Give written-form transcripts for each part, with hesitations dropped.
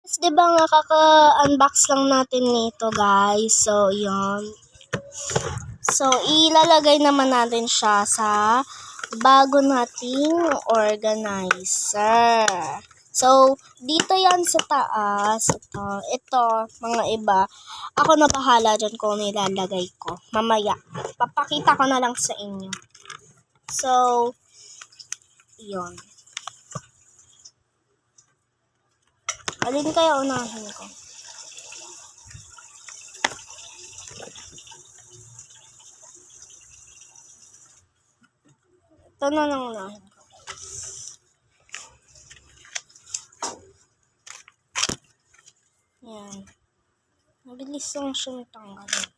'Di ba nga kaka-unbox lang natin nito, guys. So, 'yon. So, ilalagay naman natin siya sa bago nating organizer. So, dito yan sa taas. Ito, mga iba. Ako na bahala dyan kung nilalagay ko. Mamaya. Papakita ko na lang sa inyo. So, yun. Alin kaya unahin ko? Ito na lang unahin ko. Yan. Mabilis lang siyang tanggalin.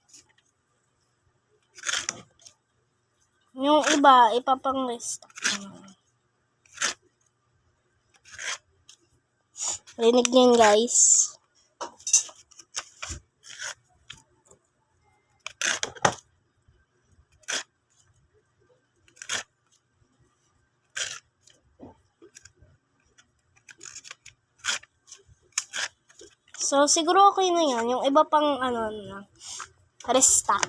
Yung iba, ipapang-restock naman. Rinig niyo yun, guys. So, siguro okay na yan. Yung iba pang, restock.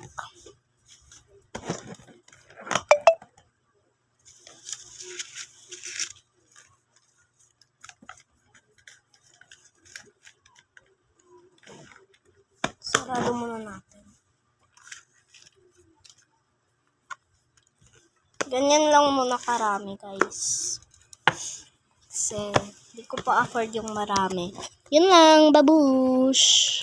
Sarado muna natin. Ganyan lang muna karami, guys. Kasi, hindi ko pa afford yung marami. Yun lang, babush!